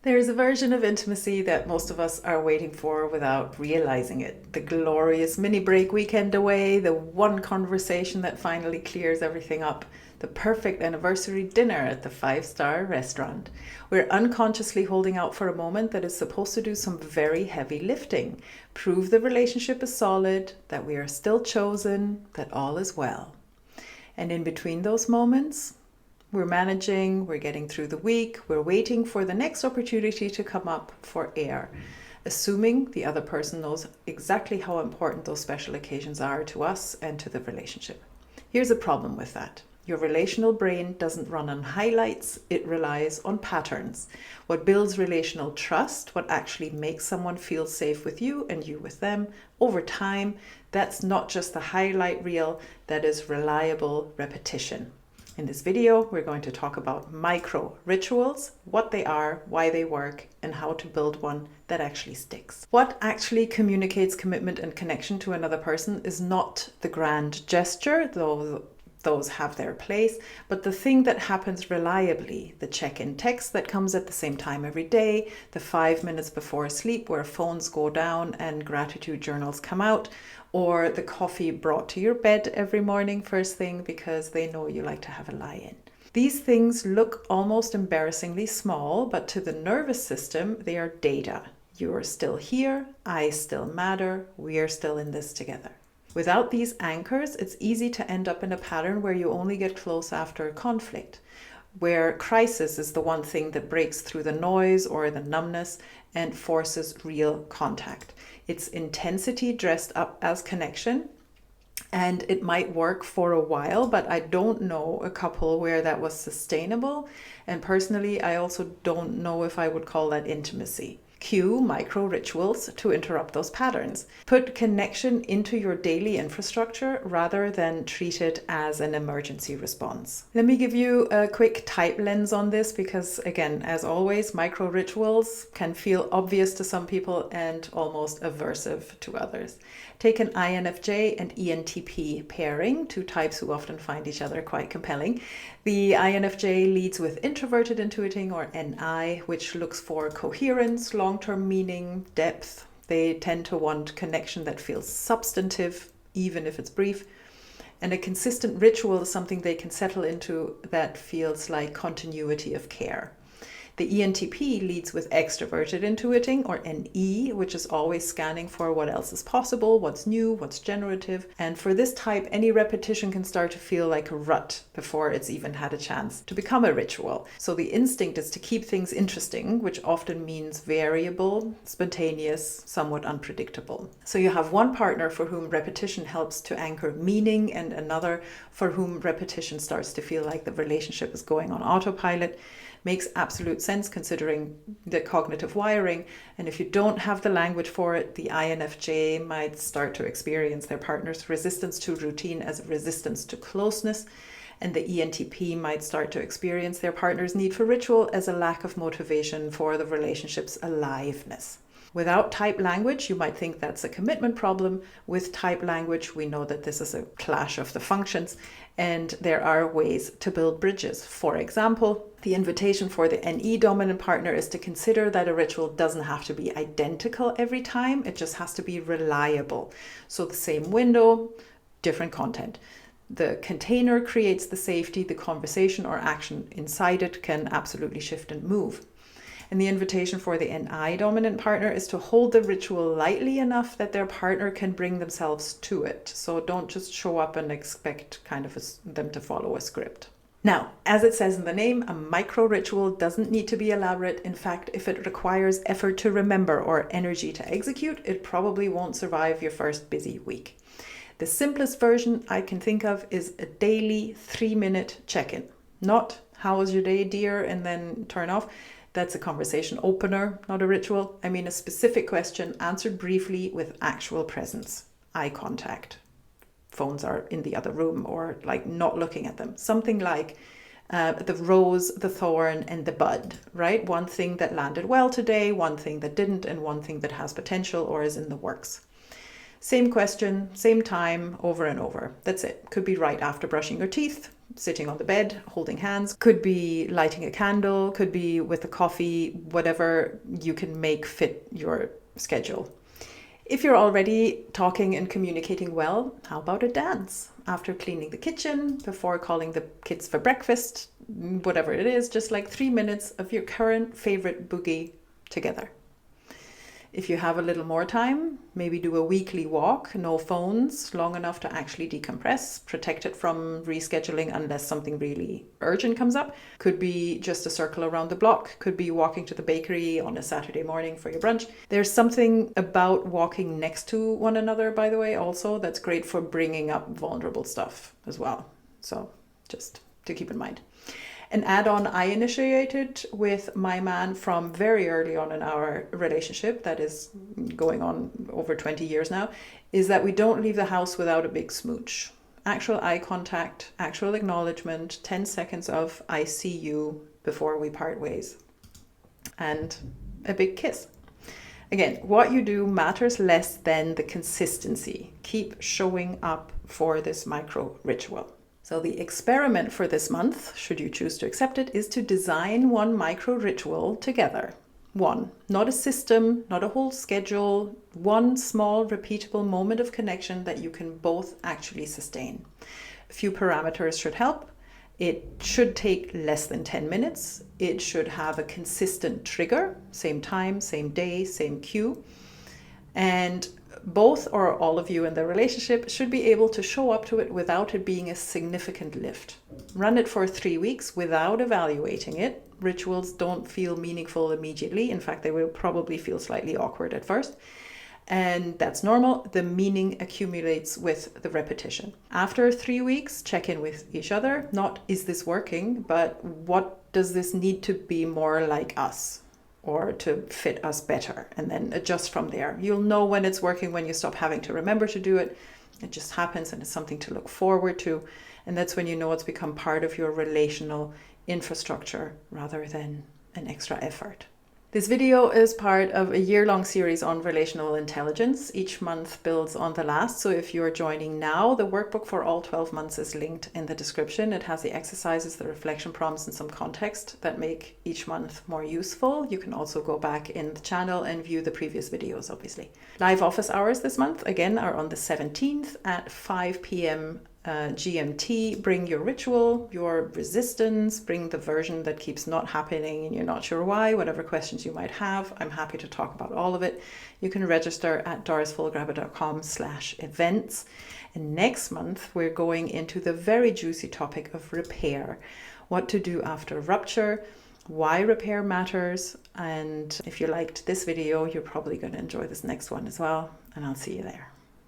There's a version of intimacy that most of us are waiting for without realizing it. The glorious mini break weekend away, the one conversation that finally clears everything up, the perfect anniversary dinner at the five-star restaurant. We're unconsciously holding out for a moment that is supposed to do some very heavy lifting, prove the relationship is solid, that we are still chosen, that all is well. And in between those moments, we're managing, we're getting through the week, we're waiting for the next opportunity to come up for air, assuming the other person knows exactly how important those special occasions are to us and to the relationship. Here's a problem with that. Your relational brain doesn't run on highlights, it relies on patterns. What builds relational trust, what actually makes someone feel safe with you and you with them over time, that's not just the highlight reel, that is reliable repetition. In this video, we're going to talk about micro rituals, what they are, why they work, and how to build one that actually sticks. What actually communicates commitment and connection to another person is not the grand gesture, though those have their place, but the thing that happens reliably, the check-in text that comes at the same time every day, the 5 minutes before sleep where phones go down and gratitude journals come out, or the coffee brought to your bed every morning first thing because they know you like to have a lie-in. These things look almost embarrassingly small, but to the nervous system, they are data. You are still here, I still matter, we are still in this together. Without these anchors, it's easy to end up in a pattern where you only get close after a conflict, where crisis is the one thing that breaks through the noise or the numbness and forces real contact. It's intensity dressed up as connection, and it might work for a while, but I don't know a couple where that was sustainable. And personally, I also don't know if I would call that intimacy. Cue micro rituals to interrupt those patterns. Put connection into your daily infrastructure rather than treat it as an emergency response. Let me give you a quick type lens on this because, again, as always, micro rituals can feel obvious to some people and almost aversive to others. Take an INFJ and ENTP pairing, two types who often find each other quite compelling. The INFJ leads with introverted intuiting, or NI, which looks for coherence, long-term meaning, depth. They tend to want connection that feels substantive, even if it's brief. And a consistent ritual is something they can settle into that feels like continuity of care. The ENTP leads with extroverted intuiting, or NE, which is always scanning for what else is possible, what's new, what's generative. And for this type, any repetition can start to feel like a rut before it's even had a chance to become a ritual. So the instinct is to keep things interesting, which often means variable, spontaneous, somewhat unpredictable. So you have one partner for whom repetition helps to anchor meaning, and another for whom repetition starts to feel like the relationship is going on autopilot. Makes absolute sense considering the cognitive wiring. And if you don't have the language for it, the INFJ might start to experience their partner's resistance to routine as a resistance to closeness. And the ENTP might start to experience their partner's need for ritual as a lack of motivation for the relationship's aliveness. Without type language, you might think that's a commitment problem. With type language, we know that this is a clash of the functions, and there are ways to build bridges. For example, the invitation for the NE dominant partner is to consider that a ritual doesn't have to be identical every time, it just has to be reliable. So the same window, different content. The container creates the safety, the conversation or action inside it can absolutely shift and move. And the invitation for the NI dominant partner is to hold the ritual lightly enough that their partner can bring themselves to it. So don't just show up and expect them to follow a script. Now, as it says in the name, a micro ritual doesn't need to be elaborate. In fact, if it requires effort to remember or energy to execute, it probably won't survive your first busy week. The simplest version I can think of is a daily 3-minute check-in. Not, how was your day, dear, and then turn off. That's a conversation opener, not a ritual. I mean a specific question answered briefly with actual presence, eye contact. Phones are in the other room or like not looking at them. Something like the rose, the thorn, and the bud, right? One thing that landed well today, one thing that didn't, and one thing that has potential or is in the works. Same question, same time, over and over. That's it. Could be right after brushing your teeth, sitting on the bed, holding hands, could be lighting a candle, could be with a coffee, whatever you can make fit your schedule. If you're already talking and communicating well, how about a dance? After cleaning the kitchen, before calling the kids for breakfast, whatever it is, just like 3 minutes of your current favorite boogie together. If you have a little more time, maybe do a weekly walk, no phones, long enough to actually decompress, protected from rescheduling unless something really urgent comes up. Could be just a circle around the block, could be walking to the bakery on a Saturday morning for your brunch. There's something about walking next to one another, by the way, also that's great for bringing up vulnerable stuff as well. So just to keep in mind. An add-on I initiated with my man from very early on in our relationship, that is going on over 20 years now, is that we don't leave the house without a big smooch. Actual eye contact, actual acknowledgement, 10 seconds of I see you before we part ways, and a big kiss. Again, what you do matters less than the consistency. Keep showing up for this micro ritual. So the experiment for this month, should you choose to accept it, is to design one micro ritual together. One, not a system, not a whole schedule, one small repeatable moment of connection that you can both actually sustain. A few parameters should help. It should take less than 10 minutes. It should have a consistent trigger, same time, same day, same cue. And both or all of you in the relationship should be able to show up to it without it being a significant lift. Run it for 3 weeks without evaluating it. Rituals don't feel meaningful immediately. In fact, they will probably feel slightly awkward at first. And that's normal. The meaning accumulates with the repetition. After 3 weeks, check in with each other. Not, is this working, but what does this need to be more like us? Or to fit us better, and then adjust from there. You'll know when it's working when you stop having to remember to do it. It just happens, and it's something to look forward to. And that's when you know it's become part of your relational infrastructure rather than an extra effort. This video is part of a year-long series on relational intelligence. Each month builds on the last. So if you're joining now, the workbook for all 12 months is linked in the description. It has the exercises, the reflection prompts, and some context that make each month more useful. You can also go back in the channel and view the previous videos, obviously. Live office hours this month, again, are on the 17th at 5 p.m. GMT. Bring your ritual, your resistance, bring the version that keeps not happening and you're not sure why, whatever questions you might have. I'm happy to talk about all of it. You can register at dorisfullgraber.com/events. And next month, we're going into the very juicy topic of repair. What to do after rupture, why repair matters. And if you liked this video, you're probably going to enjoy this next one as well. And I'll see you there.